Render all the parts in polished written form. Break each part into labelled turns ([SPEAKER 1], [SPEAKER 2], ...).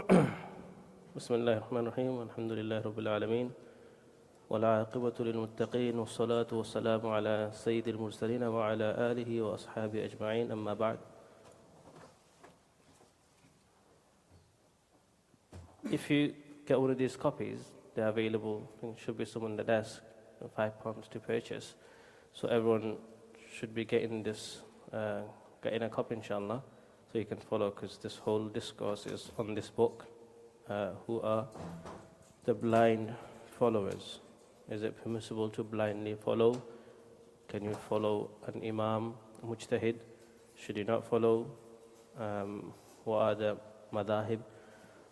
[SPEAKER 1] بسم الله الرحمن الرحيم الحمد لله رب العالمين والعاقبة للمتقين والصلاة والسلام على سيد المرسلين وعلى آله وأصحابه أجمعين أما بعد. If you get one of these copies, they're available. It should be some on the desk, £5 to purchase. So everyone should be getting this, getting a copy, Insha'Allah, so you can follow, because this whole discourse is on this book. Who are the blind followers? Is it permissible to blindly follow? Can you follow an imam, mujtahid? Should you not follow? What are the madhahib,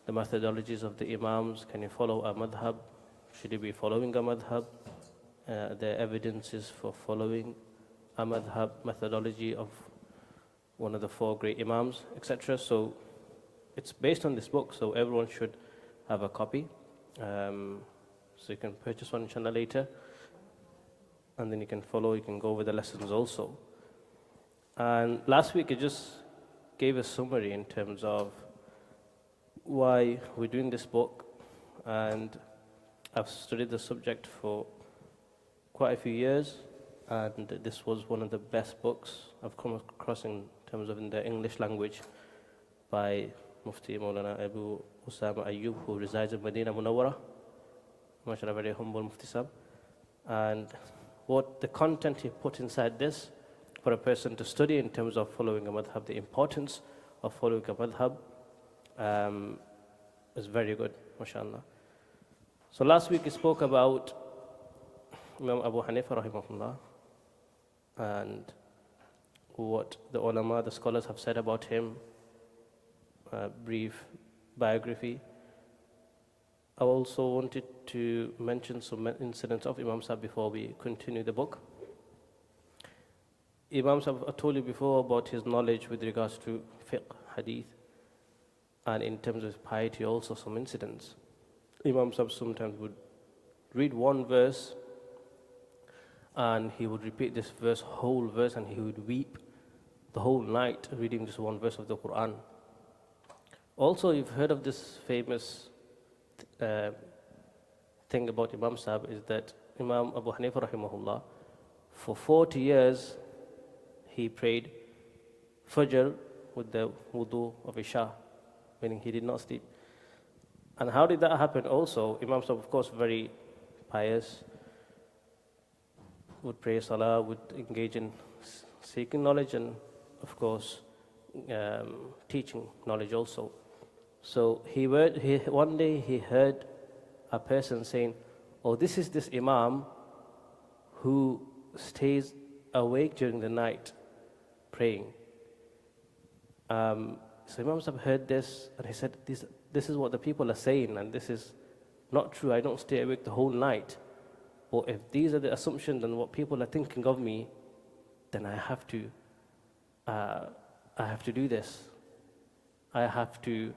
[SPEAKER 1] the methodologies of the imams? Can you follow a madhab? Should you be following a madhab? The evidences for following a madhab, methodology of one of the four great imams, etc. So it's based on this book, so everyone should have a copy. So you can purchase one, Inshallah, later, and then you can follow, you can go over the lessons also. And last week I just gave a summary in terms of why we're doing this book, and I've studied the subject for quite a few years, and this was one of the best books I've come across in terms of in the English language by Mufti Maulana Abu Usama Ayyub, who resides in Medina Munawwara. MashaAllah, very humble Mufti Sahib. And what the content he put inside this for a person to study in terms of following a madhab, the importance of following a madhab, is very good, MashaAllah. So last week he spoke about Imam Abu Hanifa rahimahullah and what the ulama, the scholars have said about him, brief biography. I also wanted to mention some incidents of Imam Sahib before we continue the book. Imam Sahib, I told you before about his knowledge with regards to Fiqh, Hadeeth, and in terms of piety also some incidents. Imam Sahib sometimes would read one verse and he would repeat this verse, whole verse, and he would weep the whole night reading this one verse of the Quran. Also, you've heard of this famous thing about Imam Sahib, is that Imam Abu Hanifa rahimahullah, for 40 years, he prayed Fajr with the wudu of Isha, meaning he did not sleep. And how did that happen also? Imam Sahib, of course, very pious, would pray Salah, would engage in seeking knowledge, and of course, teaching knowledge also. So one day he heard a person saying, "Oh, this is this Imam who stays awake during the night praying." So Imam Sahib heard this and he said, this is what the people are saying, and this is not true. I don't stay awake the whole night. But if these are the assumptions and what people are thinking of me, then I have to do this. I have to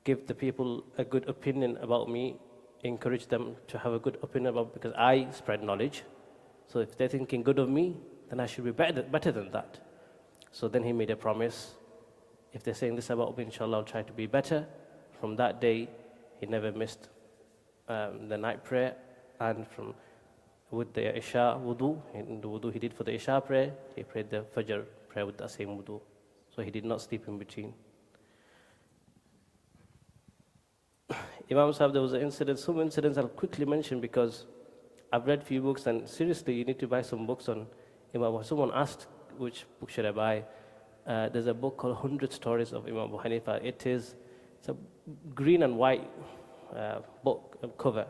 [SPEAKER 1] give the people a good opinion about me, encourage them to have a good opinion about me, because I spread knowledge. So if they're thinking good of me, then I should be better than that. So then he made a promise. If they're saying this about me, Inshallah, I'll try to be better. From that day, he never missed the night prayer. And with the Isha wudu, in the wudu he did for the Isha prayer, he prayed the Fajr prayer with the same wudu. So he did not sleep in between. Imam Sahib, there was an incident, some incidents I'll quickly mention because I've read a few books, and seriously, you need to buy some books on Imam. Someone asked, which book should I buy? There's a book called 100 Stories of Imam Abu Hanifa. It's a green and white book cover,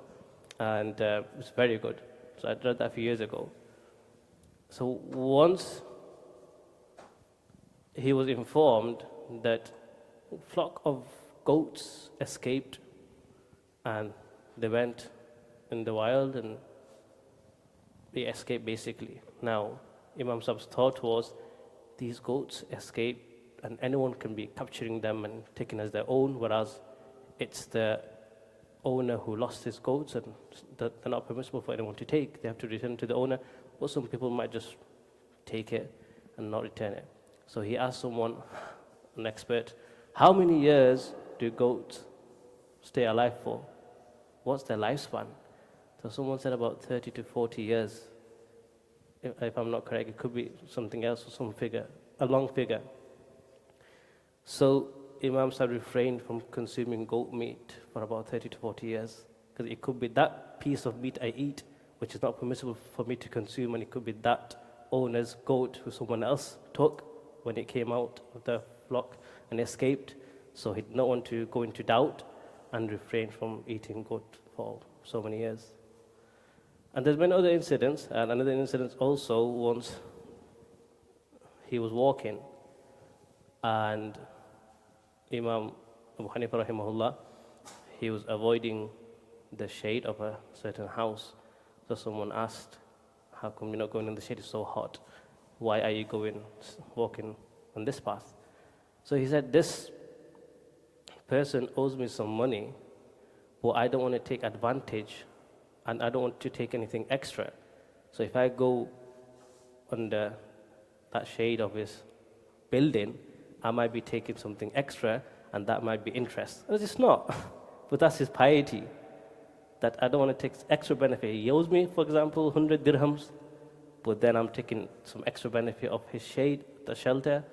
[SPEAKER 1] and it's very good. So I read that a few years ago. So once he was informed that a flock of goats escaped, and they went in the wild and they escaped basically. Now, Imam Sahib's thought was, these goats escape and anyone can be capturing them and taking as their own, whereas it's the owner who lost his goats and they're not permissible for anyone to take. They have to return to the owner, but some people might just take it and not return it. So he asked someone, an expert, how many years do goats stay alive for? What's their lifespan? So someone said about 30 to 40 years. If I'm not correct, it could be something else or some figure, a long figure. So Imams have refrained from consuming goat meat for about 30 to 40 years. Because it could be that piece of meat I eat, which is not permissible for me to consume, and it could be that owner's goat who someone else took when it came out of the flock and escaped. So he did not want to go into doubt and refrain from eating goat for so many years. And there's been other incidents, and another incident also once he was walking, and Imam Abu Hanifa rahimahullah, he was avoiding the shade of a certain house. So someone asked, how come you're not going in the shade? It's so hot. Why are you walking on this path? So he said, this person owes me some money, but I don't want to take advantage and I don't want to take anything extra. So if I go under that shade of his building, I might be taking something extra and that might be interest. And it's not, but that's his piety. That I don't want to take extra benefit. He owes me, for example, 100 dirhams, but then I'm taking some extra benefit of his shade, the shelter,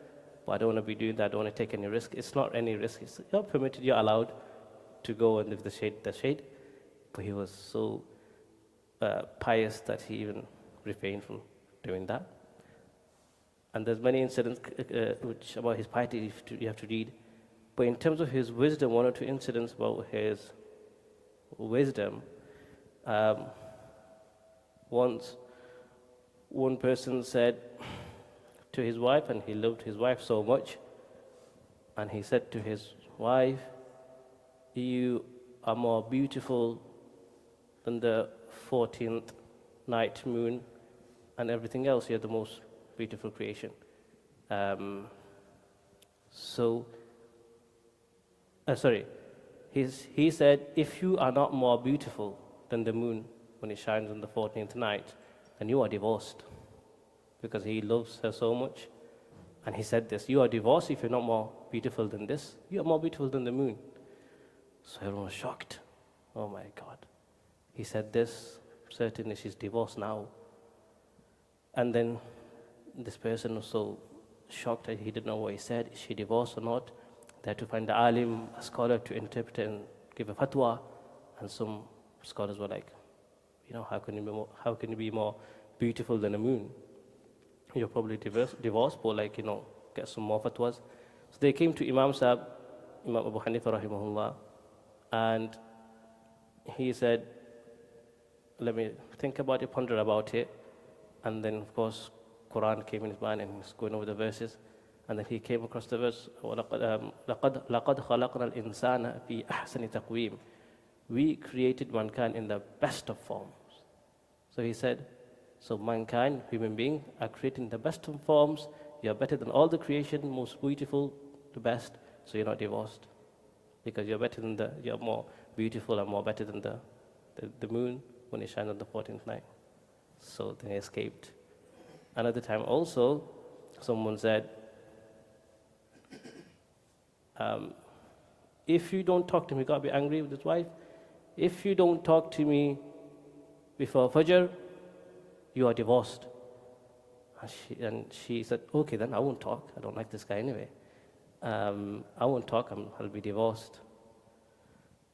[SPEAKER 1] but I don't want to be doing that. I don't want to take any risk. It's not any risk. You're permitted, you're allowed to go and live the shade. But he was so pious that he even refrained from doing that. And there's many incidents which about his piety you have to read. But in terms of his wisdom, one or two incidents about his wisdom. Once, one person said to his wife, and he loved his wife so much, and he said to his wife, you are more beautiful than the 14th night moon and everything else. You're the most beautiful creation. He said, if you are not more beautiful than the moon when it shines on the 14th night, then you are divorced. Because he loves her so much. And he said this, you are divorced if you're not more beautiful than this. You are more beautiful than the moon. So everyone was shocked. Oh my God. He said this, certainly she's divorced now. And then this person was so shocked that he didn't know what he said. Is she divorced or not? They had to find the alim, a scholar, to interpret and give a fatwa. And some scholars were like, how can you be more beautiful than a moon? You're probably divorced, but get some more fatwas. So they came to Imam Abu Hanifa rahimahullah, and he said, let me think about it, ponder about it. And then, of course, Quran came in his mind and he was going over the verses. And then he came across the verse, لَقَدْ خَلَقْنَا الْإِنسَانَ فِي أَحْسَنِ تَقْوِيمٍ. We created mankind in the best of forms. So he said, so mankind, human beings, are created in the best of forms. You are better than all the creation, most beautiful, the best. So you're not divorced. Because you're more beautiful and more better than the moon when it shines on the 14th night. So then he escaped. Another time also, someone said, if you don't talk to me, God be angry with his wife. If you don't talk to me before Fajr, you are divorced. And she said, okay, then I won't talk. I don't like this guy anyway. I won't talk. I'll be divorced.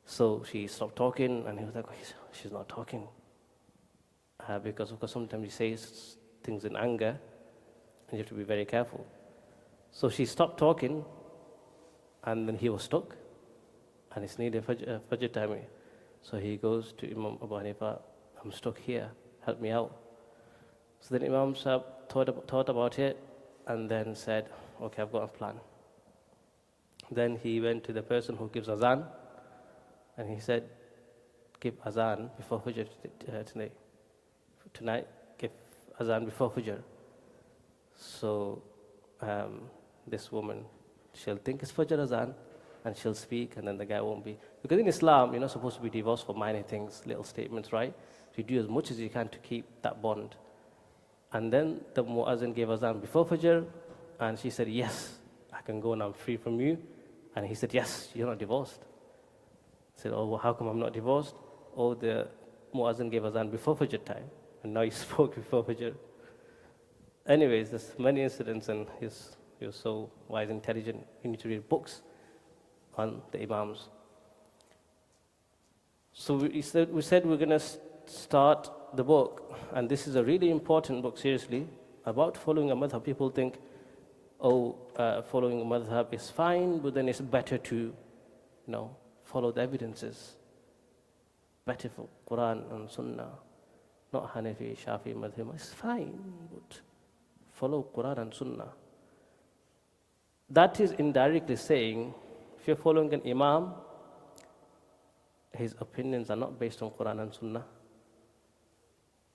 [SPEAKER 1] So she stopped talking, and he was like, she's not talking. Because of course sometimes you say things in anger, and you have to be very careful. So she stopped talking, and then he was stuck, and it's nearly Fajr time. So he goes to Imam Abu Hanifa, I'm stuck here, help me out. So then Imam Sahib thought about it, and then said, okay, I've got a plan. Then he went to the person who gives azan, and he said, give azan before Fajr tonight, give azan before Fajr. So this woman, she'll think it's Fajr azan, and she'll speak, and then the guy won't be. Because in Islam, you're not supposed to be divorced for minor things, little statements, right? So you do as much as you can to keep that bond. And then the muazzin gave azan before Fajr, and she said, yes, I can go and I'm free from you. And he said, yes, you're not divorced. Said, oh, well, how come I'm not divorced? Oh, the Muazzin gave azan before Fajr time, and now you spoke before Fajr. Anyways, there's many incidents, and he was so wise, intelligent. You need to read books on the Imams. So we said we're going to start the book, and this is a really important book, seriously, about following a madhab. People think, following a madhab is fine, but then it's better to, follow the evidences. Better for Quran and Sunnah, not Hanafi, Shafi, madhab. It's fine, but follow Quran and Sunnah. That is indirectly saying, if you're following an Imam, his opinions are not based on Quran and Sunnah.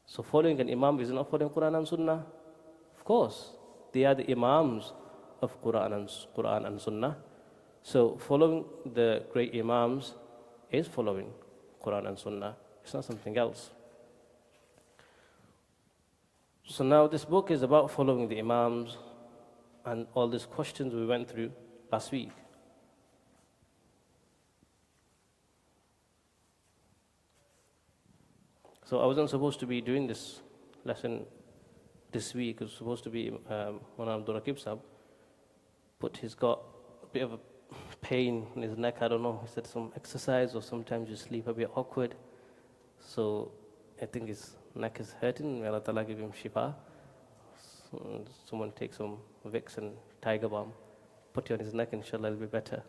[SPEAKER 1] So following an Imam is not following Quran and Sunnah. Of course, they are the Imams of Quran and Sunnah. So following the great Imams is following Quran and Sunnah. It's not something else. So now this book is about following the Imams and all these questions we went through last week. So I wasn't supposed to be doing this lesson this week. It was supposed to be Maulana Abdul Raqib Sahab, but he's got a bit of a pain in his neck. I don't know. He said some exercise, or sometimes you sleep a bit awkward. So I think his neck is hurting. May Allah Ta'ala give him shifa. So someone take some Vicks and Tiger Balm, put it on his neck, inshallah it'll be better.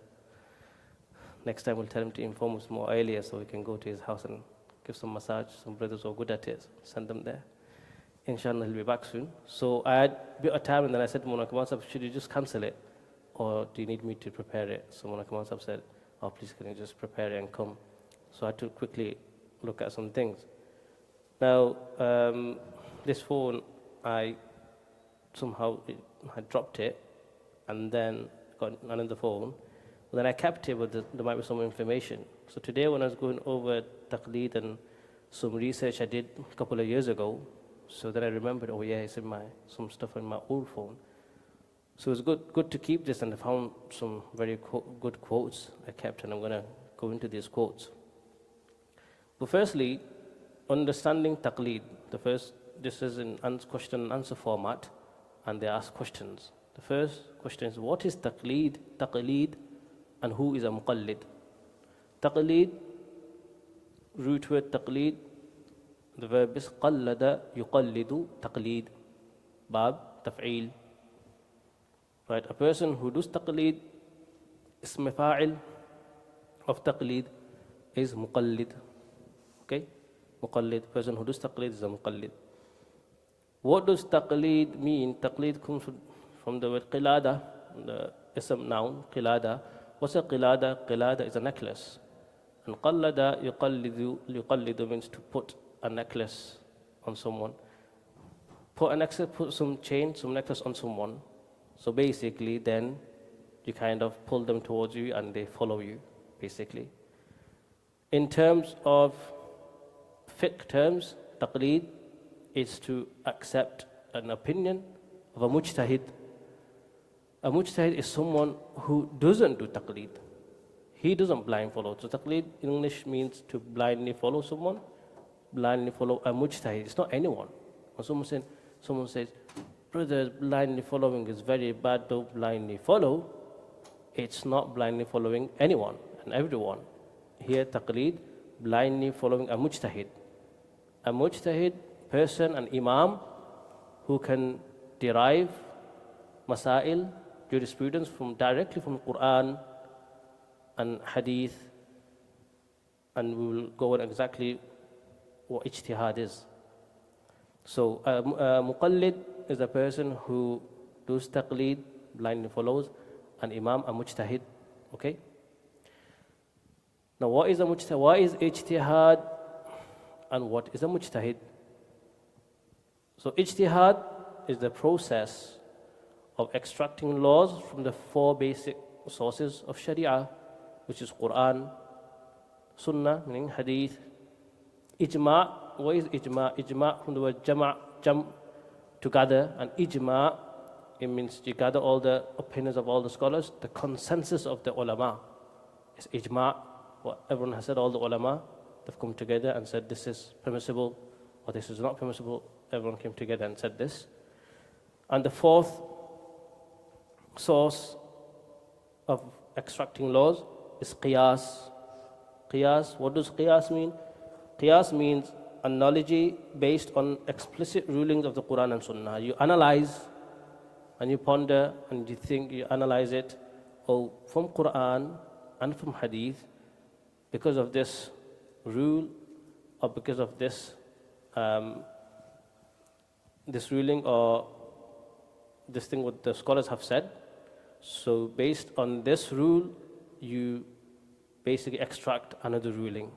[SPEAKER 1] Next time we'll tell him to inform us more earlier so we can go to his house and give some massage. Some brothers who are good at it, send them there. Inshallah he'll be back soon. So I had a bit of time, and then I said to Maulana Kamal, should you just cancel it, or do you need me to prepare it? So Maulana Kamal said, oh please can you just prepare it and come. So I had to quickly look at some things. Now this phone, I dropped it and then got another phone. Then I kept it, but there might be some information. So today when I was going over taqleed and some research I did a couple of years ago, so then I remembered, oh yeah, it's in some stuff in my old phone. So it was good to keep this, and I found some very good quotes I kept, and I'm going to go into these quotes. But firstly, understanding taqleed. This is in question and answer format, and they ask questions. The first question is, what is taqleed, and who is a muqallid? Taqleed, root word taqleed, the verb is qallada yuqallidu taqleed, bab taf'eel. Right, a person who does taqleed, ism fa'il of taqleed is muqallid. Okay, muqallid, person who does taqleed is a muqallid. What does taqleed mean? Taqleed comes from the word qilada, the ism noun, qilada. What's a qilada? Qilada is a necklace. And qallada yuqallidu means to put a necklace on someone. Put some chain, some necklace on someone. So basically then you kind of pull them towards you and they follow you, basically. In terms of fiqh terms, taqleed is to accept an opinion of a mujtahid. A mujtahid is someone who doesn't do taqleed. He doesn't blind follow. So taqleed in English means to blindly follow someone, blindly follow a mujtahid. It's not anyone. When someone says, brothers, blindly following is very bad, don't blindly follow. It's not blindly following anyone and everyone. Here taqleed, blindly following a mujtahid. A mujtahid, person, an imam, who can derive masail, jurisprudence directly from Quran and Hadeeth, and we will go on exactly what ijtihad is. So a muqallid is a person who does taqleed, blindly follows, an imam, a mujtahid. Okay? Now what is a mujtahid? What is ijtihad and what is a mujtahid? So ijtihad is the process of extracting laws from the four basic sources of Sharia, which is Quran, Sunnah, meaning Hadith, Ijma'. What is Ijma'? Ijma' from the word jam' to gather, and Ijma', it means you gather all the opinions of all the scholars, the consensus of the ulama is Ijma'. what everyone has said, all the ulama, they've come together and said this is permissible or this is not permissible. Everyone came together and said this. And the fourth source of extracting laws is qiyas. Qiyas, what does qiyas mean? Qiyas means analogy based on explicit rulings of the Quran and Sunnah. You analyze and you ponder and you think, you analyze it, oh, from Quran and from Hadith, because of this rule or because of this this ruling or this thing what the scholars have said. So based on this rule, you basically extract another ruling.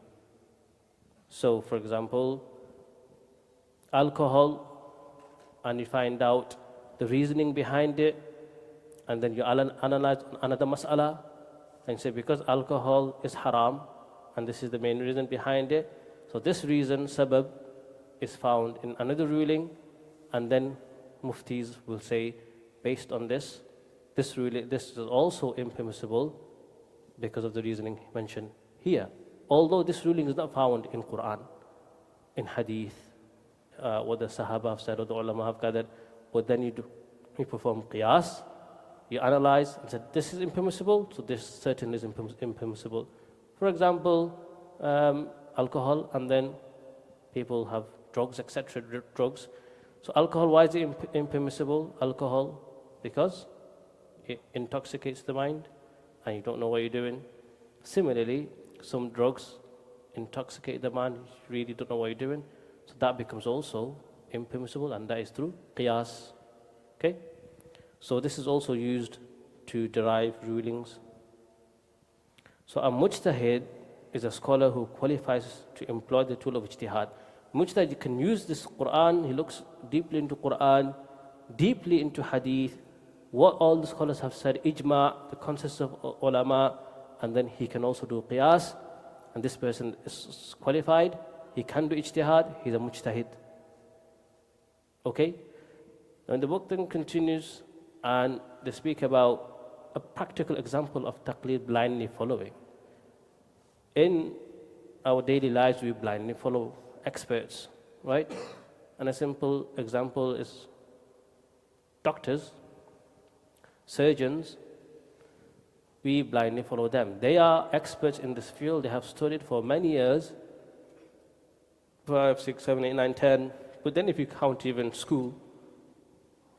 [SPEAKER 1] So for example, alcohol, and you find out the reasoning behind it, and then you analyze another mas'ala and say because alcohol is haram and this is the main reason behind it, so this reason, sabab, is found in another ruling, and then muftis will say based on this ruling, this is also impermissible because of the reasoning mentioned here. Although this ruling is not found in Quran, in Hadith, what the Sahaba have said or the ulama have gathered, but then you perform qiyas, you analyze and say this is impermissible, so this certainly is impermissible. For example, alcohol, and then people have drugs, etc. Drugs. So alcohol, why is it impermissible? Alcohol, because it intoxicates the mind and you don't know what you're doing. Similarly, some drugs intoxicate the mind, you really don't know what you're doing. So that becomes also impermissible, and that is through qiyas. Okay? So this is also used to derive rulings. So a mujtahid is a scholar who qualifies to employ the tool of ijtihad. Mujtahid can use this Quran, he looks deeply into Quran, deeply into Hadith, what all the scholars have said, ijma, the consensus of ulama, and then he can also do qiyas, and this person is qualified, he can do ijtihad, he's a mujtahid. Okay? And the book then continues, and they speak about a practical example of taqleed, blindly following. In our daily lives, we blindly follow experts, right? And a simple example is doctors, surgeons, we blindly follow them. They are experts in this field, they have studied for many years, 5, 6, 7, 8, 9, 10. But then if you count even school,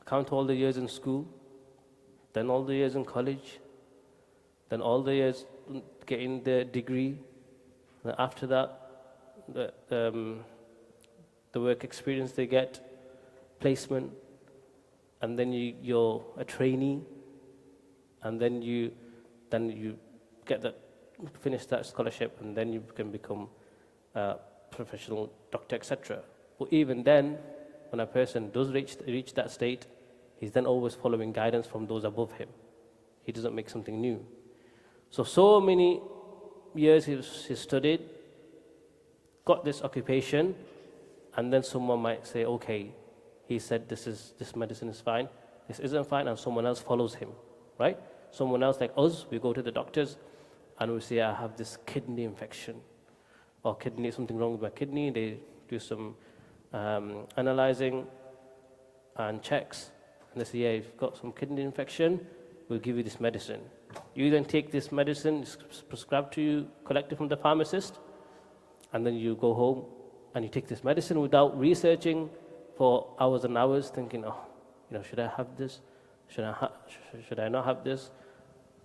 [SPEAKER 1] count all the years in school, then all the years in college, then all the years getting the degree, and after that, the work experience they get, placement, and then you're a trainee, and then you get that, finish that scholarship, and then you can become a professional doctor, etc. But even then, when a person does reach that state, he's then always following guidance from those above him. He doesn't make something new. So many years he's studied, got this occupation, and then someone might say, okay, he said this medicine is fine, this isn't fine, and someone else follows him, right? Someone else like us, we go to the doctors and we say, I have this kidney infection, or kidney, something wrong with my kidney. They do some analyzing and checks, and they say, yeah, you've got some kidney infection, we'll give you this medicine. You then take this medicine, it's prescribed to you, collected from the pharmacist, and then you go home and you take this medicine without researching for hours and hours, thinking, oh, should I have this? Should I not have this?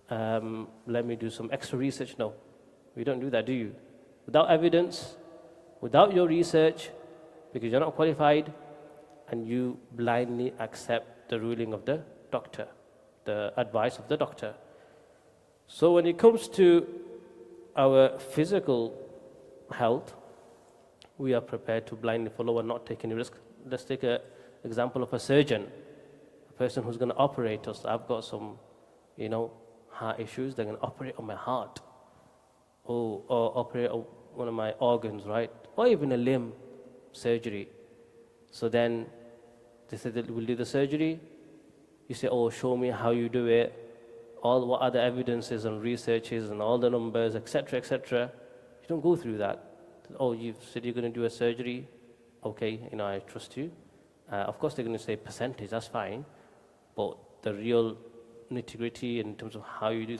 [SPEAKER 1] Let me do some extra research. No, we don't do that, do you? Without evidence, without your research, because you're not qualified, and you blindly accept the ruling of the doctor, the advice of the doctor. So when it comes to our physical health, we are prepared to blindly follow and not take any risk. Let's take an example of a surgeon, a person who's going to operate us. I've got some, heart issues. They're going to operate on my heart, or operate on one of my organs, right? Or even a limb surgery. So then they say that we'll do the surgery. You say, oh, show me how you do it. all what other evidences and researches and all the numbers, etc., etc. You don't go through that. Oh, you've said you're going to do a surgery. Okay, I trust you. Of course, they're going to say percentage, that's fine. But the real nitty-gritty in terms of how you do,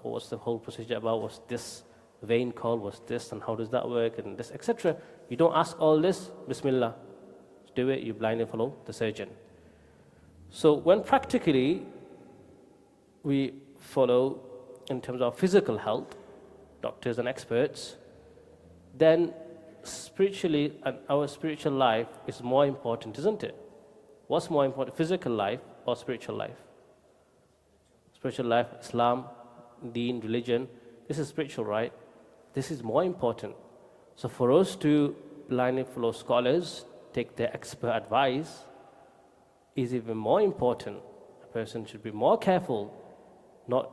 [SPEAKER 1] what's the whole procedure about, what's this vein called, what's this, and how does that work, and this, etc. You don't ask all this, Bismillah. Do it, you blindly follow the surgeon. So when practically we follow in terms of physical health, doctors and experts, then spiritually and our spiritual life is more important, isn't it? What's more important, physical life or spiritual life? Spiritual life, Islam, Deen, religion, this is spiritual, right? This is more important. So for us to blindly follow scholars, take their expert advice, is even more important. A person should be more careful, not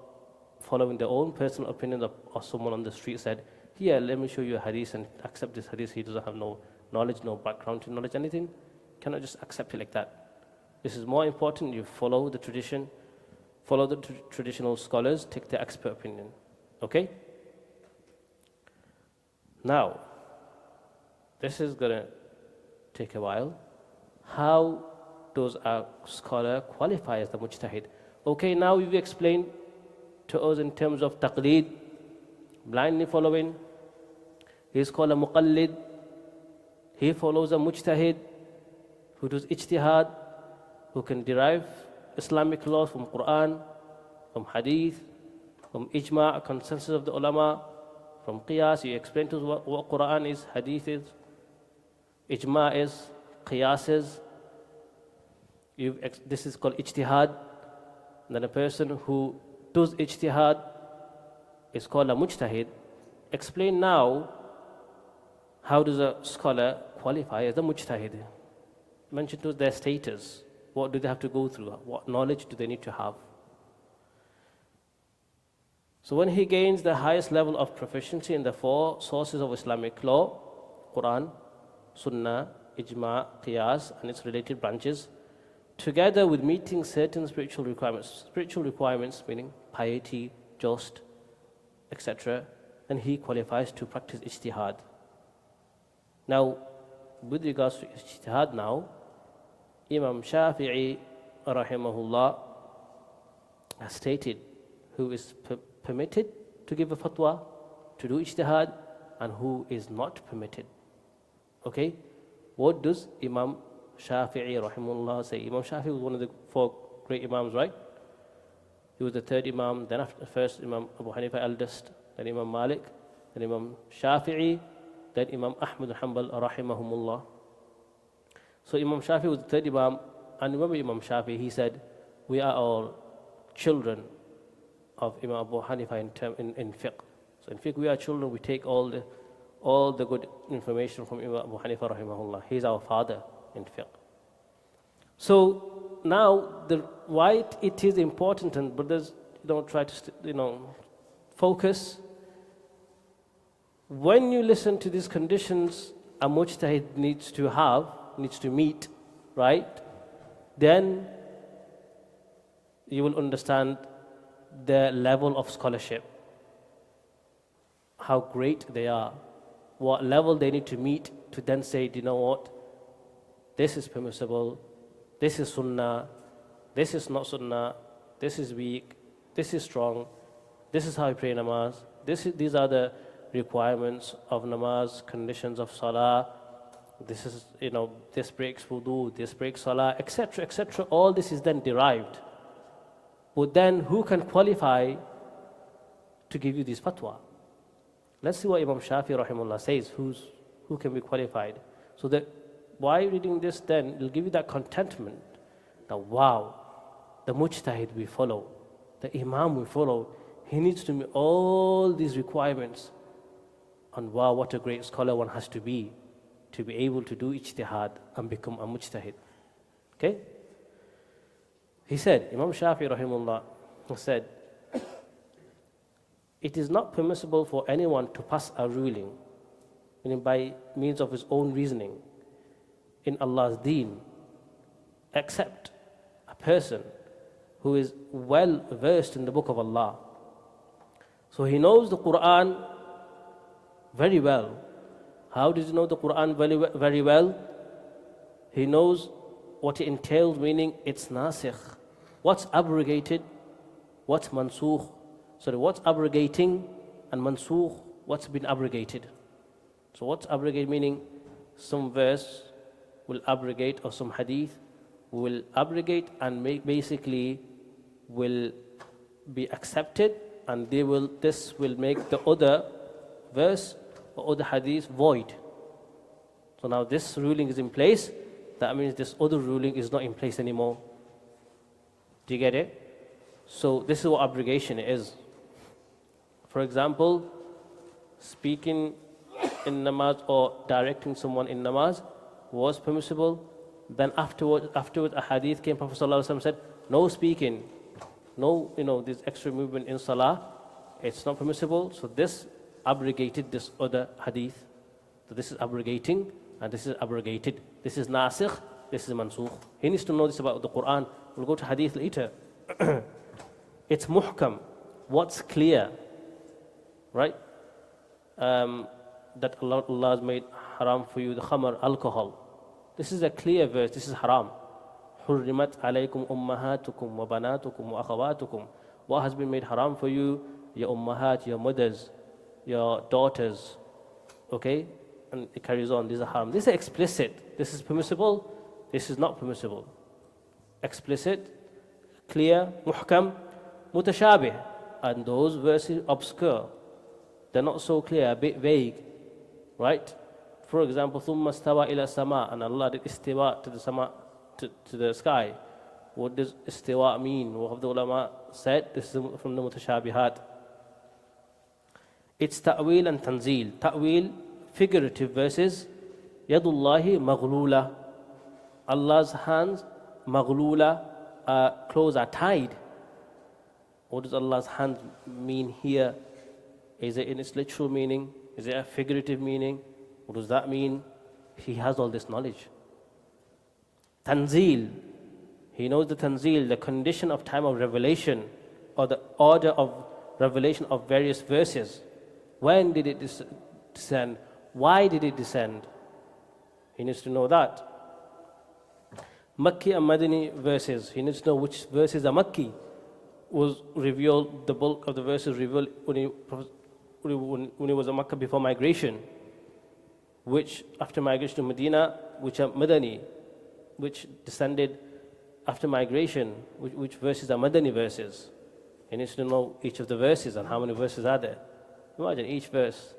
[SPEAKER 1] following their own personal opinion or someone on the street said, here, let me show you a hadith and accept this hadith. He doesn't have no knowledge, no background to knowledge, anything. Cannot just accept it like that. This is more important. You follow the tradition, follow the traditional scholars, take their expert opinion. Okay? Now, this is going to take a while. How does a scholar qualify as the mujtahid? Okay, now you've explained to us in terms of taqleed, blindly following. He's called a muqallid. He follows a mujtahid who does ijtihad, who can derive Islamic laws from Quran, from Hadeeth, from ijma', consensus of the ulama, from qiyas. You explain to us what Quran is, Hadeeth is, ijma' is, qiyas is. This is called ijtihad. And then a person who does ijtihad is called a mujtahid. Explain now, how does a scholar qualify as a mujtahid? Mention to us their status. What do they have to go through? What knowledge do they need to have? So when he gains the highest level of proficiency in the four sources of Islamic law, Quran, Sunnah, Ijma', Qiyas, and its related branches, together with meeting certain spiritual requirements meaning piety, just, etc., then he qualifies to practice ijtihad. Now, with regards to ijtihad now, Imam Shafi'i rahimahullah has stated who is permitted to give a fatwa, to do ijtihad, and who is not permitted. Okay? What does Imam Shafi'i rahimahullah say? Imam Shafi'i was one of the four great Imams, right? He was the third Imam, then after first Imam Abu Hanifa eldest, then Imam Malik, then Imam Shafi'i, then Imam Ahmad bin Hanbal rahimahumullah. So Imam Shafi'i was the third Imam, and remember Imam Shafi'i, he said, we are all children of Imam Abu Hanifa in fiqh. So in fiqh we are children, we take all the good information from Imam Abu Hanifa rahimahullah. He is our father in fiqh. So now, why it is important, and brothers don't try to focus. When you listen to these conditions a mujtahid needs to meet, right? Then you will understand the level of scholarship, how great they are, what level they need to meet to then say, do you know what? This is permissible, this is sunnah, this is not sunnah, this is weak, this is strong, this is how you pray namaz, these are the requirements of namaz, conditions of salah, this is, this breaks wudu, this breaks salah, etc., etc. All this is then derived. But then who can qualify to give you this fatwa? Let's see what Imam Shafi rahimahullah says, who can be qualified. So that by reading this then, it'll give you that contentment that wow, the mujtahid we follow, the imam we follow, he needs to meet all these requirements. And wow, what a great scholar one has to be able to do ijtihad and become a mujtahid. Okay? He said, Imam Shafi rahimahullah said, it is not permissible for anyone to pass a ruling, meaning by means of his own reasoning, in Allah's deen, except a person who is well versed in the book of Allah. So he knows the Quran very well. How does he know the Quran very well? He knows what it entails, meaning it's nasikh. What's abrogated? What's mansukh? Sorry, what's abrogating and mansukh? What's been abrogated? So what's abrogated meaning some verse will abrogate or some hadith will abrogate and basically will be accepted, and this will make the other verse or other hadith void. So now this ruling is in place, that means this other ruling is not in place anymore. Do you get it? So this is what abrogation is. For example, speaking in namaz or directing someone in namaz was permissible. Then afterwards a hadith came, Prophet ﷺ said, no speaking, no, this extra movement in salah, it's not permissible. So this abrogated this other hadith. So this is abrogating and this is abrogated. This is nasikh, this is mansukh. He needs to know this about the Quran. We'll go to hadith later. It's muhkam, what's clear, right? That Allah has made haram for you the khamr, alcohol. This is a clear verse, this is haram. حُرِّمَتْ عَلَيْكُمْ أُمَّهَاتُكُمْ وَبَنَاتُكُمْ وَأَخَوَاتُكُمْ. What has been made haram for you? Your ummahat, your mothers, your daughters. Okay? And it carries on, these are haram. This is explicit. This is permissible, this is not permissible. Explicit, clear, muhkam, mutashabih. And those verses obscure. They're not so clear, a bit vague. Right? For example, ثُمَّ اسْتَوَى إِلَى السَّمَاءِ, and Allah did istiwa to the sama, to the sky. What does istiwa mean? What have the ulama said? This is from the mutashabihat. It's ta'wil and tanzil. Ta'wil, figurative verses. Yadullahi maghlula. Allah's hands, maghlula, clothes are tied. What does Allah's hands mean here? Is it in its literal meaning? Is it a figurative meaning? What does that mean? He has all this knowledge. Tanzil. He knows the tanzil, the condition of time of revelation, or the order of revelation of various verses. When did it descend? Why did it descend? He needs to know that. Makki and Madani verses. He needs to know which verses are Makki. Was revealed, the bulk of the verses revealed when he was in Makkah before migration. Which after migration to Medina, which are Madani, which descended after migration, which verses are Madani verses. He needs to know each of the verses and how many verses are there. Imagine each verse,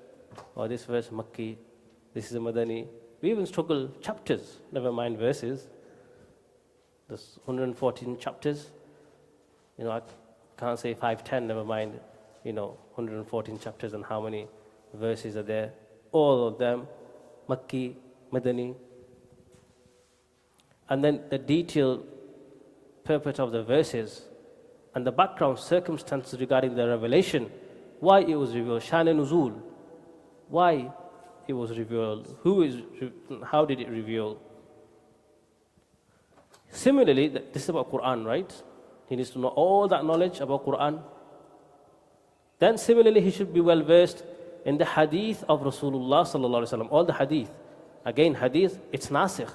[SPEAKER 1] this verse Makki, this is a Madani. We even struggle chapters, never mind verses. There's 114 chapters. I can't say 510, never mind, 114 chapters and how many verses are there. All of them, Makki, Madani. And then the detailed purport of the verses and the background circumstances regarding the revelation. Why it was revealed, Shan Nuzul. Why it was revealed, how did it reveal. Similarly, this is about Quran, right? He needs to know all that knowledge about Quran. Then similarly, he should be well versed in the hadith of Rasulullah sallallahu alaihi wasallam. All the hadith. Again, hadith, it's nasikh.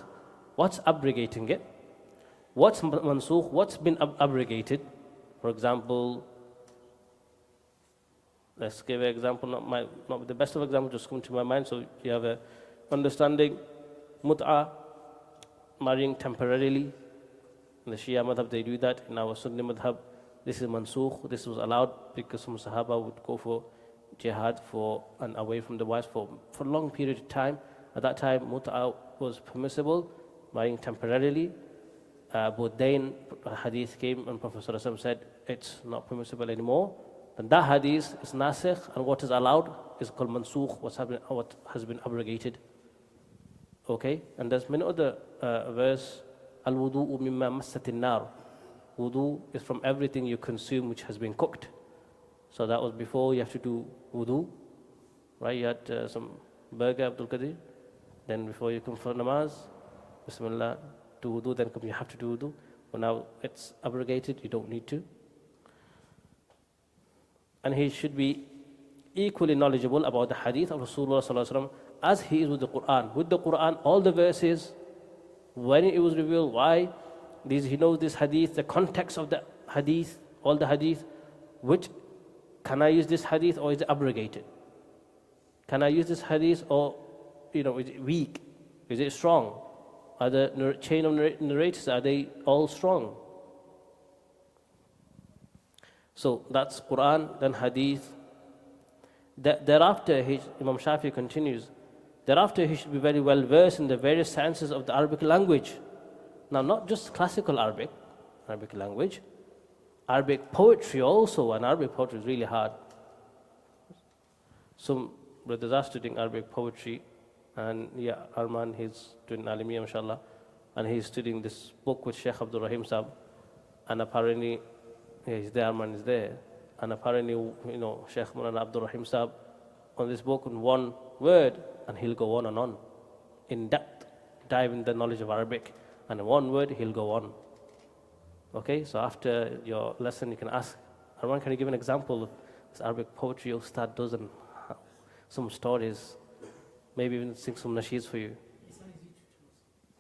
[SPEAKER 1] What's abrogating it? What's mansukh? What's been abrogated? For example, let's give an example, not the best of example, just come to my mind so you have an understanding. Mut'a, marrying temporarily. In the Shia madhab, they do that. In our Sunni madhab, this is mansukh. This was allowed because some Sahaba would go for jihad and away from the wives for a long period of time. At that time, mut'a was permissible, marrying temporarily. But then a hadith came and Prophet ﷺ said it's not permissible anymore. Then that hadith is nasikh, and what is allowed is called mansukh, what has been abrogated. Okay? And there's many other verse. Al-wudu'u mimma massatin nar. Wudu is from everything you consume which has been cooked. So that was before you have to do wudu. Right? You had some burger, Abdul Qadir. Then before you come for namaz, Bismillah, do wudu, then you have to do wudu. Well, now it's abrogated, you don't need to. And he should be equally knowledgeable about the hadith of Rasulullah sallallahu alaihi wasallam as he is with the Quran. With the Quran, all the verses, when it was revealed, why, he knows this hadith, the context of the hadith, all the hadith, which, can I use this hadith or is it abrogated? Can I use this hadith or, is it weak? Is it strong? Are the chain of narrators, are they all strong? So that's Quran, then hadith. Thereafter, Imam Shafi continues, thereafter he should be very well versed in the various sciences of the Arabic language. Now, not just classical Arabic language, Arabic poetry also, and Arabic poetry is really hard. Some brothers are studying Arabic poetry, and Arman, he's doing Alimiya, inshallah, and he's studying this book with Sheikh Abdul Rahim Sahib, and apparently, he's there, Arman is there, and apparently, Sheikh Maulana Abdul Raqib Sahib on this book in one word, and he'll go on and on, in depth, dive in the knowledge of Arabic, and in one word, he'll go on. Okay, so after your lesson, you can ask, Arman, can you give an example of this Arabic poetry Ustad does and some stories, maybe even sing some nasheeds for you.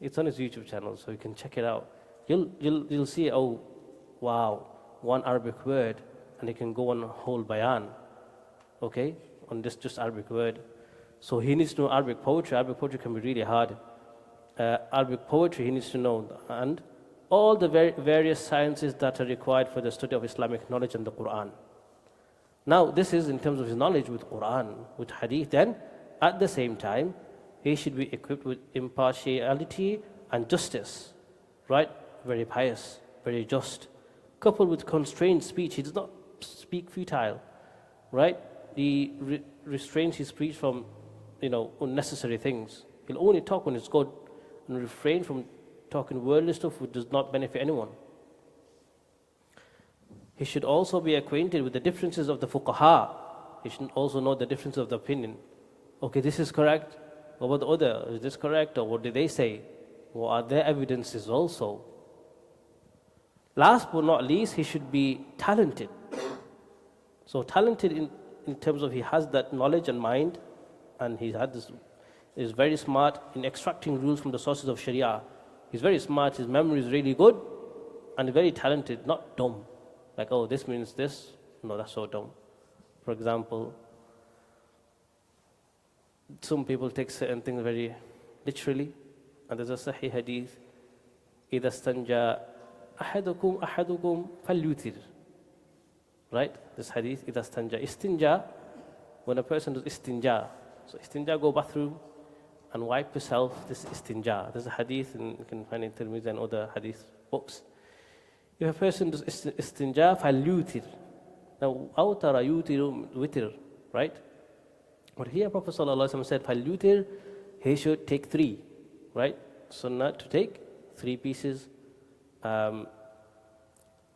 [SPEAKER 1] It's on his YouTube channel, so you can check it out. You'll see, oh, wow, one Arabic word, and it can go on a whole bayan, okay, on this just Arabic word. So he needs to know Arabic poetry. Arabic poetry can be really hard. Arabic poetry he needs to know, and all the various sciences that are required for the study of Islamic knowledge and the Quran. Now, this is in terms of his knowledge with Quran, with Hadith. Then, at the same time, he should be equipped with impartiality and justice, right? Very pious, very just. Coupled with constrained speech, he does not speak futile, right? He restrains his speech from, unnecessary things. He'll only talk when it's good, and refrain from talking worldly stuff which does not benefit anyone. He should also be acquainted with the differences of the fuqaha. He should also know the difference of the opinion. Okay, this is correct. What about the other? Is this correct? Or what did they say? What are their evidences also? Last but not least, he should be talented. So talented in terms of he has that knowledge and mind, and is very smart in extracting rules from the sources of Sharia. He's very smart, his memory is really good, and very talented, not dumb. Like, oh, this means this. No, that's so dumb. For example, some people take certain things very literally, and there's a Sahih Hadith, إِذَا اسْتَنْجَى أَحَدُكُمْ فَلْيُوتِرْ. Right? This Hadith, إِذَا اسْتَنْجَى. Istinja, when a person does istinja. So istinja, go bathroom and wipe yourself, this istinja. There's a Hadith, and you can find it in Tirmidhi and other Hadith books. If a person does istinja, فَلْيُوتِرْ. Now, أَوْتَرَ يُوتِرُ witr, right? But here Prophet ﷺ said, فَلْيُوتِرْ, he should take 3, right? Sunnah to take 3 pieces of,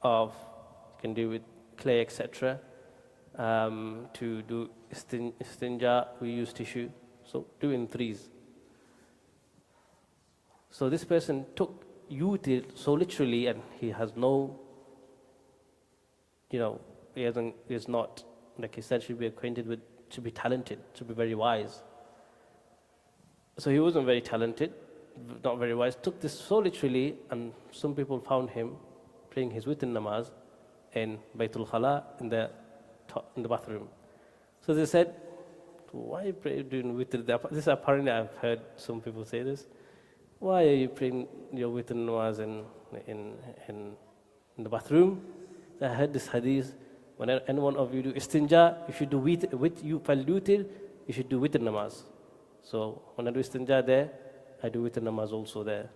[SPEAKER 1] you can do with clay, etc. To do istinja, we use tissue. So do in 3s. So this person took yutir so literally, and he has no, he is not, like he said, should be acquainted with, should be talented, should be very wise. So he wasn't very talented, not very wise, took this so literally, and some people found him praying his witr namaz in Baytul Khala, in the bathroom. So they said, why are you doing witr there? This apparently I've heard some people say this. Why are you praying your witr namaz in the bathroom? I heard this hadith. When any one of you do istinja, you should do with you falutir, you should do witr namaz. So when I do istinja there, I do witr namaz also there.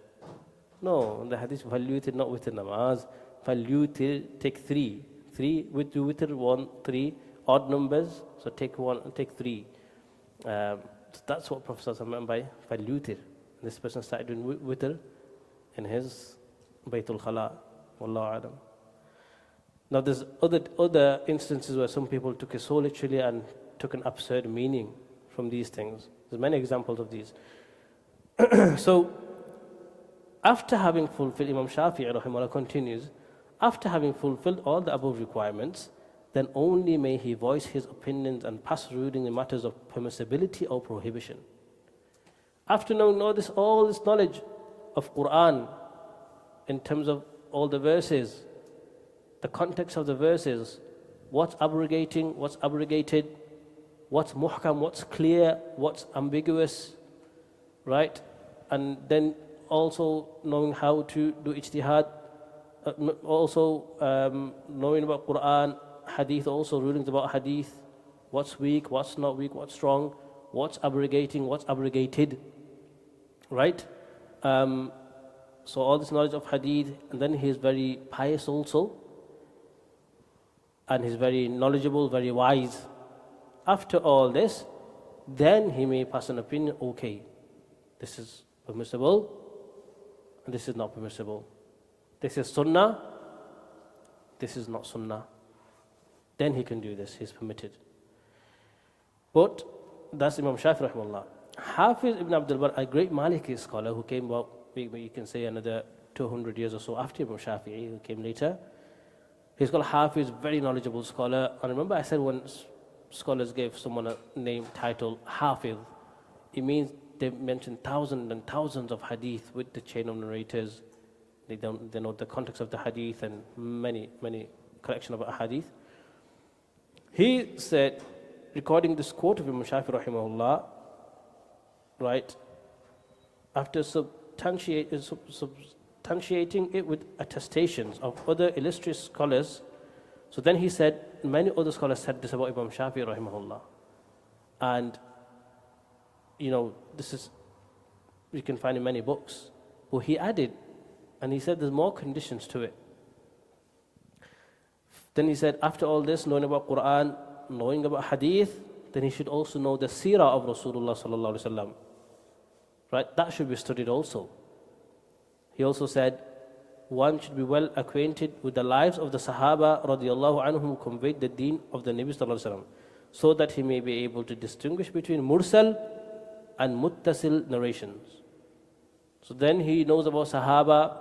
[SPEAKER 1] No, the hadith falutir, not witr namaz. Falutir, take 3. 3 with do witr 1, 3 odd numbers. So take 3. So that's what Prophet meant by falutir. This person started doing witr in his Baytul Khala. Wallahu alam. Now there's other instances where some people took it so literally and took an absurd meaning from these things. There's many examples of these. So after having fulfilled, Imam Shafi'i rahimahullah continues, after having fulfilled all the above requirements, then only may he voice his opinions and pass ruling in matters of permissibility or prohibition. After knowing all this knowledge of Quran, in terms of all the verses, the context of the verses, what's abrogating, what's abrogated, what's muhkam, what's clear, what's ambiguous, right? And then also knowing how to do ijtihad, also knowing about Quran, Hadeeth, also rulings about Hadeeth, what's weak, what's not weak, what's strong, what's abrogating, what's abrogated, right? So all this knowledge of Hadeeth, and then he is very pious also, and he's very knowledgeable, very wise. After all this, then he may pass an opinion, okay, this is permissible, and this is not permissible. This is sunnah, this is not sunnah. Then he can do this, he's permitted. But that's Imam Shafi'i rahimahullah. Hafiz ibn Abdul Bar, a great Maliki scholar who came about, you can say another 200 years or so after Imam Shafi'i, who came later. He's called Hafiz, very knowledgeable scholar. And remember I said when scholars gave someone a name, title, Hafiz, it means they mention thousands and thousands of hadith with the chain of narrators. They know the context of the hadith and many collection of hadith. He said, recording this quote of Imam Shafi'i rahimahullah, right, after substantiating it with attestations of other illustrious scholars, so then he said, many other scholars said this about Imam Shafi'i rahimahullah. And, this is, you can find in many books. But he added, and he said there's more conditions to it. Then he said, after all this, knowing about Quran, knowing about Hadith, then he should also know the seerah of Rasulullah sallallahu alaihi wasallam. Right? That should be studied also. He also said, one should be well acquainted with the lives of the Sahaba radiallahu anhum who conveyed the deen of the Nabi sallallahu alaihi wasallam, so that he may be able to distinguish between mursal and muttasil narrations. So then he knows about Sahaba,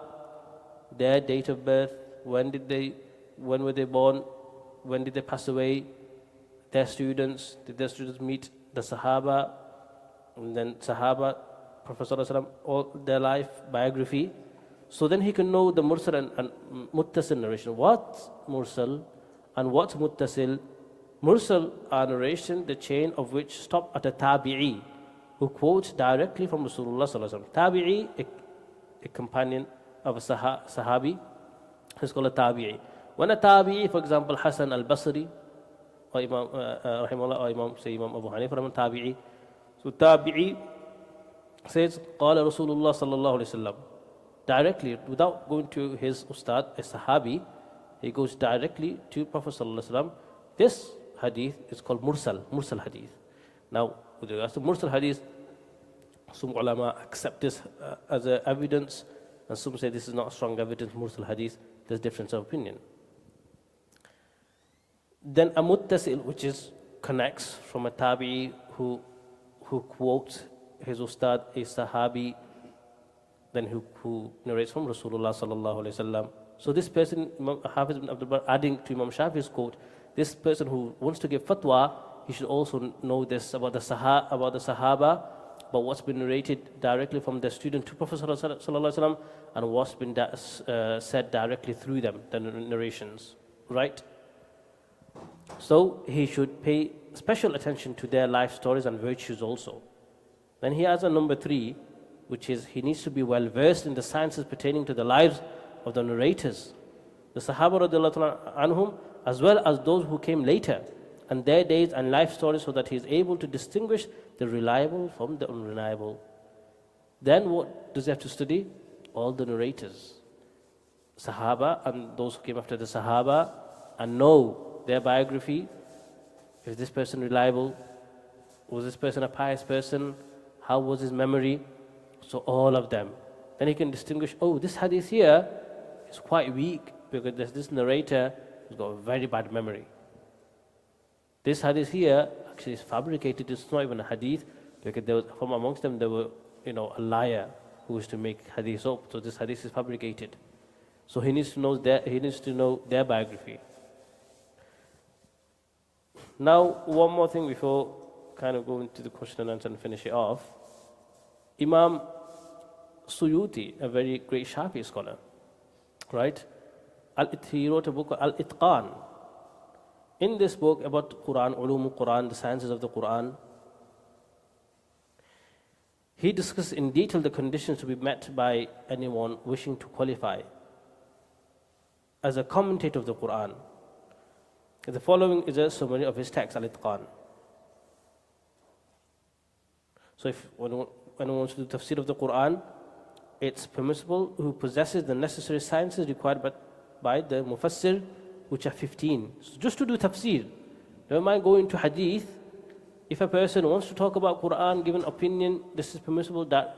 [SPEAKER 1] their date of birth, when were they born, when did they pass away, their students, did their students meet the Sahaba, and then Sahaba, Prophet sallallahu alaihi wasallam, all their life, biography. So then he can know the mursal and muttasil narration. What's mursal and what's muttasil? Mursal are narration, the chain of which stop at a tabi'i, who quotes directly from Rasulullah sallallahu alaihi wasallam. Tabi'i, a companion of a sahabi, is called a tabi'i. When a tabi'i, for example, Hasan al-Basri, or Imam rahimahullah, or Imam Abu Hanifa, tabi'i. So tabi'i says, قال رسول الله صلى الله عليه وسلم. Directly, without going to his ustad, a sahabi, he goes directly to Prophet sallallahu alaihi wasallam. This hadith is called mursal hadith. Now, with regards to mursal hadith, some ulama accept this as a evidence, and some say this is not strong evidence, mursal hadith. There's difference of opinion. Then a muttasil, which connects from a tabi'i who quotes his ustad, a sahabi, then who narrates from Rasulullah sallallahu alaihi wasallam. So this person, Imam Hafiz ibn Abdul Bar, adding to Imam Shafi'i's quote, this person who wants to give fatwa, he should also know this about the Sahaba, about what's been narrated directly from their student to Prophet sallallahu alaihi wasallam, and what's been said directly through them, the narrations, right? So he should pay special attention to their life stories and virtues also. Then he has a number 3, which is he needs to be well versed in the sciences pertaining to the lives of the narrators, the Sahaba radiallahu anhum, as well as those who came later, and their days and life stories, so that he is able to distinguish the reliable from the unreliable. Then what does he have to study? All the narrators, Sahaba and those who came after the Sahaba, and know their biography. Is this person reliable? Was this person a pious person? How was his memory? So all of them. Then he can distinguish, this hadith here is quite weak because there's this narrator who's got a very bad memory. This hadith here actually is fabricated, it's not even a hadith, because from amongst them there were, a liar who is to make hadith up. So this hadith is fabricated. So he needs to know their biography. Now, one more thing before kind of go into the question and answer and finish it off. Imam Suyuti, a very great Shafi scholar, right? He wrote a book called Al-Itqan. In this book about Quran, Ulum al-Quran, the sciences of the Quran, he discussed in detail the conditions to be met by anyone wishing to qualify as a commentator of the Quran. The following is a summary of his text, Al-Itqan. So if anyone wants to do tafsir of the Quran, it's permissible who possesses the necessary sciences required by the mufassir, which are 15. So just to do tafsir, don't mind going to hadith. If a person wants to talk about Quran, give an opinion, this is permissible, that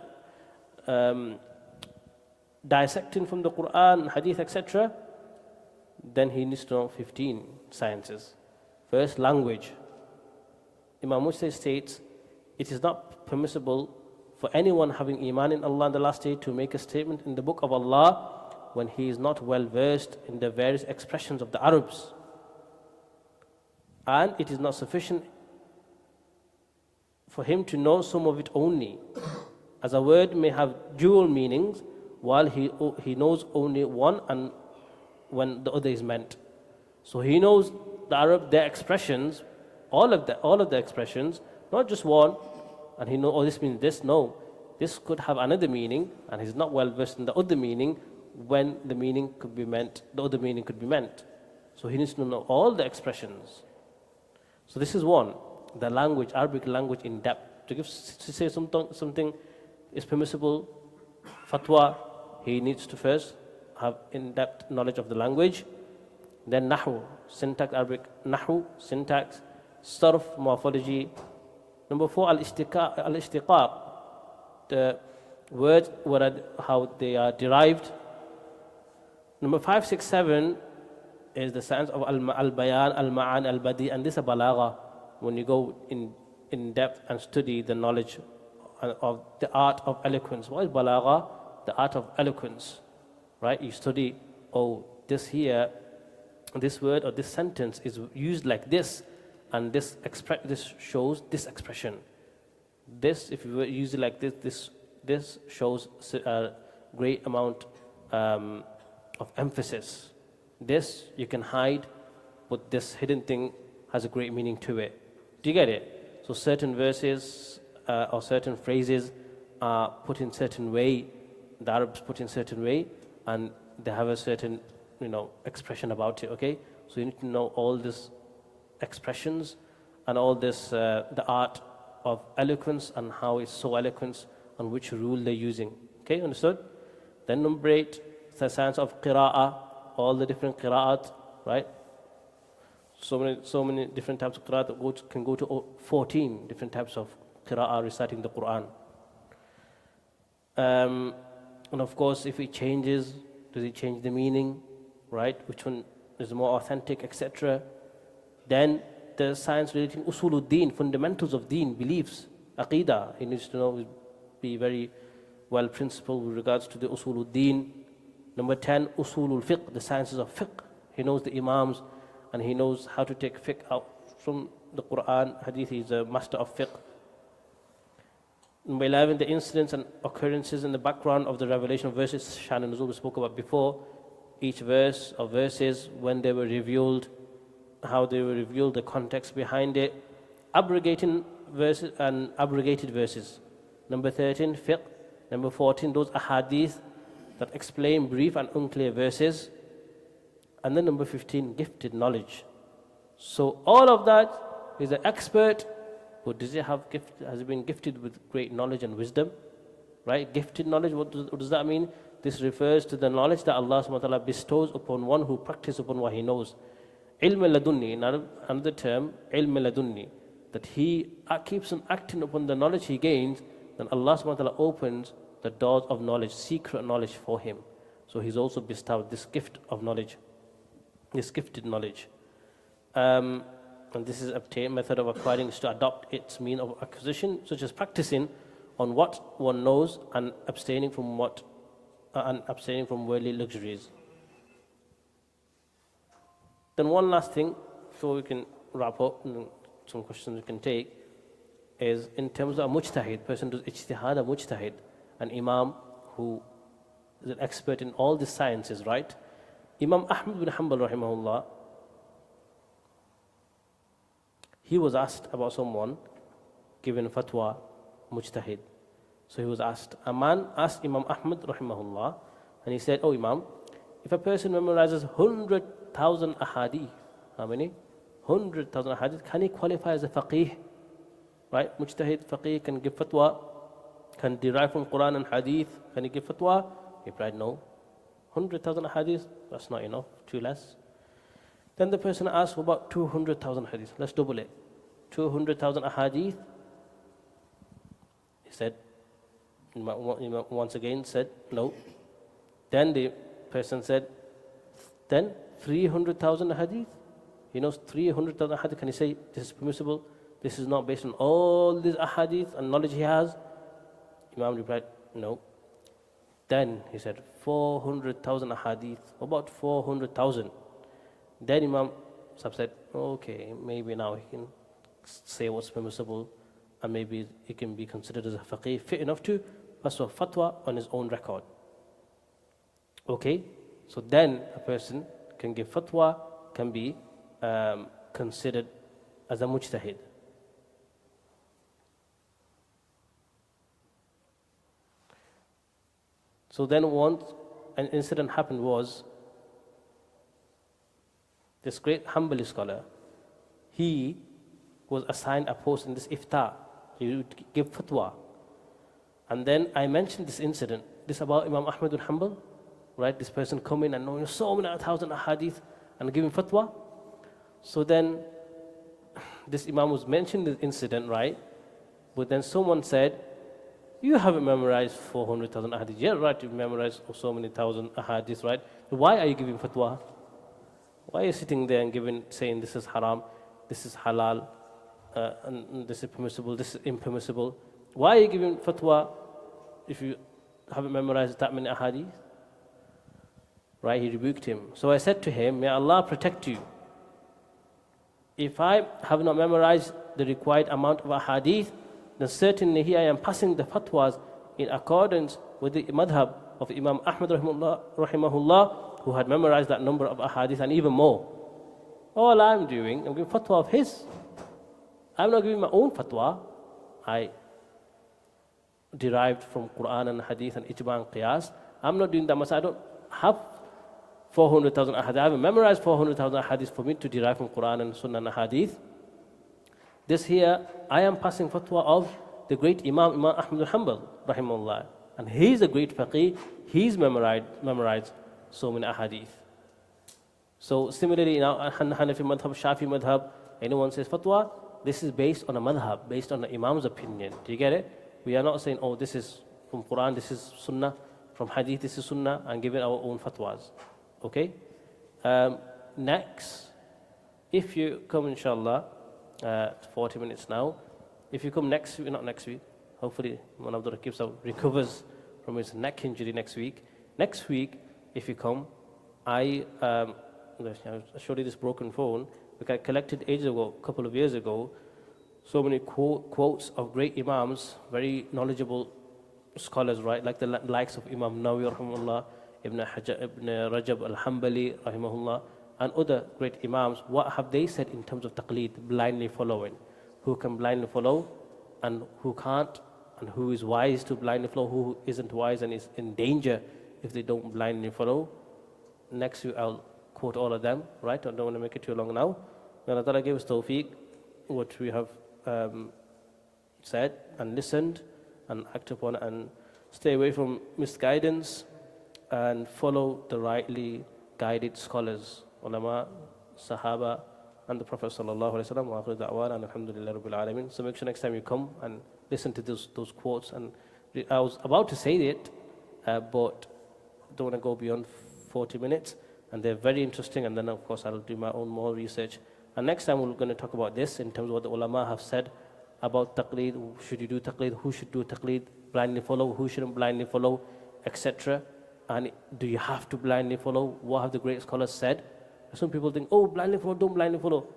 [SPEAKER 1] dissecting from the Quran, hadith, etc., then he needs to know 15 sciences. First, language. Imam Mujtahid states, it is not permissible for anyone having iman in Allah and the last day to make a statement in the book of Allah when he is not well versed in the various expressions of the Arabs. And it is not sufficient for him to know some of it only, as a word may have dual meanings, while he knows only one and when the other is meant. So he knows the Arab, their expressions, all of the expressions, not just one, and he knows, oh, this means this. No, this could have another meaning, and he's not well versed in the other meaning when the meaning could be meant, the other meaning could be meant. So he needs to know all the expressions. So this is one, the language, Arabic language in depth. To say something is permissible, fatwa, he needs to first have in-depth knowledge of the language. Then nahu, syntax, Arabic nahu, syntax, sarf, morphology. Number 4, al-ishtiqaq, the words, how they are derived. Number 5, 6, 7 is the science of al-bayan, al-ma'an, al-badi, and this is a balagha. When you go in depth and study the knowledge of the art of eloquence. What is balagha? The art of eloquence. Right? You study, oh, this here, this word or this sentence is used like this, and this shows this expression. This, if you use it like this shows a great amount of emphasis. This you can hide, but this hidden thing has a great meaning to it. Do you get it? So certain verses or certain phrases are put in certain way, the Arabs put in certain way, and they have a certain, expression about it, okay? So you need to know all these expressions and all this, the art of eloquence and how it's so eloquent and which rule they're using. Okay, understood? Then number 8, the science of qira'ah, all the different qira'at, right? So many different types of qira'at that can go to 14 different types of qira'ah reciting the Quran. And of course, if it changes, does it change the meaning, right? Which one is more authentic, etc. Then the science relating usulul deen, fundamentals of deen, beliefs, aqidah. He needs to know, be very well principled with regards to the usulul deen. Number 10, usulul fiqh, the sciences of fiqh. He knows the imams and he knows how to take fiqh out from the Quran, hadith. He's a master of fiqh. Number 11, the incidents and occurrences in the background of the revelation of verses. Shan and Nuzul we spoke about before. Each verse or verses, when they were revealed, how they were revealed, the context behind it. Abrogating verses and abrogated verses. Number 13, fiqh. Number 14, those ahadith that explain brief and unclear verses. And then number 15, gifted knowledge. So all of that is an expert. But does he have gift? Has he been gifted with great knowledge and wisdom? Right? Gifted knowledge, what does that mean? This refers to the knowledge that Allah subhanahu wa ta'ala bestows upon one who practices upon what he knows. Ilm ladunni, another term, ilm ladunni, that he keeps on acting upon the knowledge he gains, then Allah subhanahu wa ta'ala opens the doors of knowledge, secret knowledge for him. So he's also bestowed this gift of knowledge, this gifted knowledge. And this is a method of acquiring is to adopt its mean of acquisition, such as practicing on what one knows and abstaining from worldly luxuries. Then one last thing, before we can wrap up, and some questions we can take, is in terms of a mujtahid, person who does ijtihad, a mujtahid, an imam who is an expert in all the sciences, right? Imam Ahmad bin Hanbal rahimahullah, he was asked about someone given fatwa, mujtahid. So he was asked, a man asked Imam Ahmad rahimahullah, and he said, oh Imam, if a person memorizes 100,000 ahadith, how many? 100,000 ahadith, can he qualify as a faqih? Right? Mujtahid, faqih, can give fatwa, can derive from Quran and hadith, can he give fatwa? He replied, no. 100,000 ahadith, that's not enough, too less. Then the person asked, what about 200,000 hadith? Let's double it. 200,000 ahadith. He said, once again said, no. Then the person said, then 300,000 hadith? He knows 300,000 hadith. Can he say this is permissible? This is not based on all these ahadith and knowledge he has? Imam replied, no. Then he said, 400,000 ahadith. What about 400,000? Then Imam said, okay, maybe now he can say what's permissible, and maybe he can be considered as a faqih fit enough to pass a fatwa on his own record. Okay, so then a person can give fatwa, can be considered as a mujtahid. So then once an incident happened was, this great Hanbali scholar, he was assigned a post in this iftar. He would give fatwa. And then I mentioned this incident, this about Imam Ahmad bin Hanbal, right? This person coming and knowing so many thousand ahadith and giving fatwa. So then this Imam was mentioning this incident, right? But then someone said, you haven't memorized 400,000 ahadith. Yeah, right, you've memorized so many thousand ahadith, right? Why are you giving fatwa? Why are you sitting there and saying this is haram, this is halal, and this is permissible, this is impermissible? Why are you giving fatwa if you haven't memorized that many ahadith? Right, he rebuked him. So I said to him, may Allah protect you. If I have not memorized the required amount of ahadith, then certainly here I am passing the fatwas in accordance with the madhab of Imam Ahmad rahimahullah, who had memorized that number of ahadith and even more. All I'm doing, I'm giving fatwa of his. I'm not giving my own fatwa. I derived from Quran and hadith and ijma and qiyas. I'm not doing that much. I don't have 400,000 ahadith. I haven't memorized 400,000 ahadith for me to derive from Quran and Sunnah and hadith. This here, I am passing fatwa of the great Imam Ahmad bin Hanbal rahimahullah. And he's a great faqih. He's memorized so many ahadith. So similarly, in our Hanafi madhab, Shafi madhab, anyone says fatwa, this is based on a madhab, based on the Imam's opinion. Do you get it? We are not saying, oh, this is from Quran, this is Sunnah, from Hadith, this is Sunnah, and giving our own fatwas. Okay? Next, if you come, Insha'Allah, 40 minutes now. If you come next week, not next week, hopefully Maulana Abdul Raqib recovers from his neck injury next week. Next week, if you come, I showed you this broken phone, which I collected ages ago, a couple of years ago, so many quotes of great Imams, very knowledgeable scholars, right? Like the likes of Imam Nawawi rahimahullah, Ibn Rajab al-Hanbali rahimahullah, and other great Imams. What have they said in terms of taqleed, blindly following? Who can blindly follow and who can't, and who is wise to blindly follow, who isn't wise and is in danger if they don't blindly follow. Next week I'll quote all of them, right? I don't want to make it too long now. May Allah Ta'ala give us tawfiq, what we have said and listened and act upon, and stay away from misguidance and follow the rightly guided scholars, ulama, sahaba, and the Prophet sallallahu alaihi wasallam. Wa akhiru da'wana alhamdulillahi rabbil alamin. So make sure next time you come and listen to those quotes. And I was about to say it, but don't want to go beyond 40 minutes. And they're very interesting. And then of course I'll do my own more research. And next time we're going to talk about this in terms of what the ulama have said about taqleed, should you do taqleed, who should do taqleed, blindly follow, who shouldn't blindly follow, etc. And do you have to blindly follow? What have the great scholars said? Some people think, oh, blindly follow, don't blindly follow.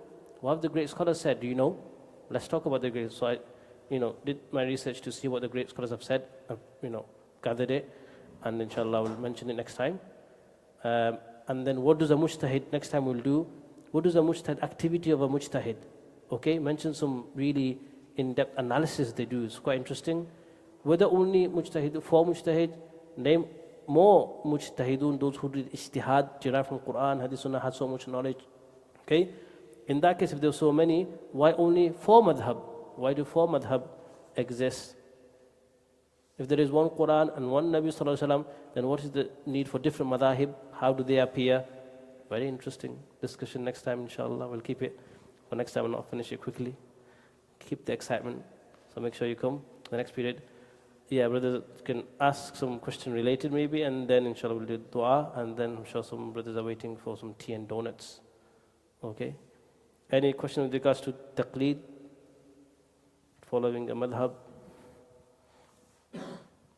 [SPEAKER 1] What have the great scholars said? Do you know? Let's talk about the great. So I, did my research to see what the great scholars have said. Gathered it, and inshallah we'll mention it next time. And then what does a mujtahid, next time we'll do, what does a mujtahid, activity of a mujtahid? Okay, mention some really in-depth analysis they do. It's quite interesting. Whether only mujtahid, for mujtahid, name more mujtahidun, those who did ijtihad, derived from Quran, Hadith, Sunnah, had so much knowledge. Okay, in that case, if there are so many, why only 4 madhab? Why do 4 madhab exist? If there is one Quran and one Nabi Sallallahu Alaihi Wasallam, then what is the need for different madhahib? How do they appear? Very interesting discussion next time, inshallah. We'll keep it for next time and not finish it quickly. Keep the excitement. So make sure you come the next period. Yeah, brothers can ask some question related maybe, and then inshallah we'll do dua, and then I'm sure some brothers are waiting for some tea and donuts. Okay? Any question with regards to taqleed? Following a madhab?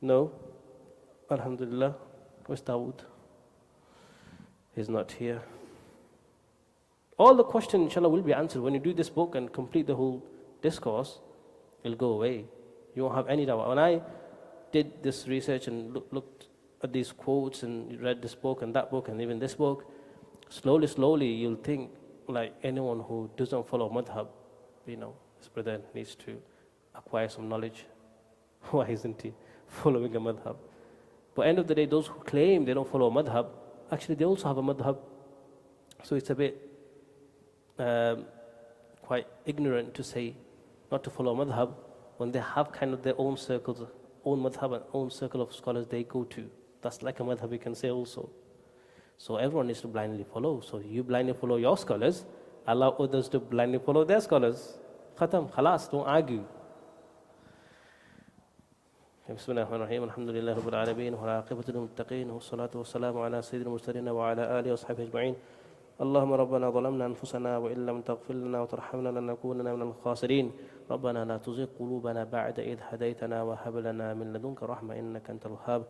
[SPEAKER 1] No? Alhamdulillah. Where's Dawood? He's not here. All the questions, inshallah, will be answered. When you do this book and complete the whole discourse, it'll go away. You won't have any doubt. When I did this research and looked at these quotes and read this book and that book and even this book, slowly you'll think like anyone who doesn't follow madhab, this brother needs to acquire some knowledge. Why isn't he following a madhab? But end of the day, those who claim they don't follow a madhab, actually they also have a madhab. So it's a bit quite ignorant to say not to follow a madhab when they have kind of their own circles, own madhab and own circle of scholars they go to. That's like a madhab, we can say also. So everyone needs to blindly follow. So you blindly follow your scholars, allow others to blindly follow their scholars. Khatam, khalas, don't argue. بسم الله الرحمن الرحيم الحمد لله رب العالمين والعاقبة للمتقين والصلاة والسلام على سيد المرسلين وعلى آله وصحبه أجمعين اللهم ربنا ظلمنا أنفسنا وإن لم تغفر لنا وترحمنا لنكونن من الخاسرين ربنا لا تزغ قلوبنا بعد إذ هديتنا وهب لنا من لدنك رحمة إنك أنت الوهاب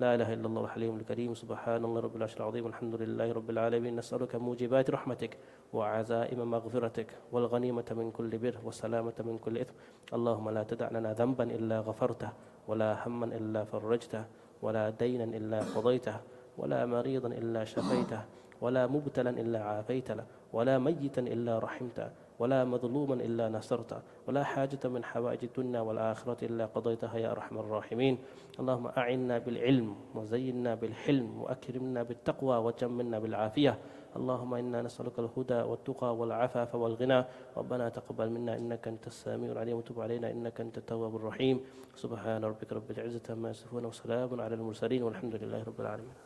[SPEAKER 1] لا إله إلا الله الحليم الكريم سبحان الله رب العرش العظيم الحمد لله رب العالمين نسألك موجبات رحمتك وعزائم مغفرتك والغنيمة من كل بر والسلامة من كل إثم اللهم لا تدع لنا ذنبا إلا غفرته ولا هما إلا فرجته ولا دينا إلا قضيته ولا مريضا إلا شفيته ولا مبتلا إلا عافيته ولا ميتا إلا رحمته ولا مظلوما إلا نصرته ولا حاجة من حوائج الدنيا والآخرة إلا قضيتها يا أرحم الراحمين اللهم أعنا بالعلم وزينا بالحلم وأكرمنا بالتقوى وجملنا بالعافية اللهم إنا نسألك الهدى والتقى والعفاف والغنى ربنا تقبل منا إنك أنت السميع العليم وتب علينا إنك أنت التواب الرحيم سبحان ربك رب العزة عما يصفون وسلام على المرسلين والحمد لله رب العالمين.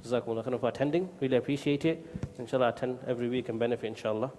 [SPEAKER 1] Jazakumullah khairan for attending. Really appreciate it. Inshallah, attend every week and benefit, inshallah.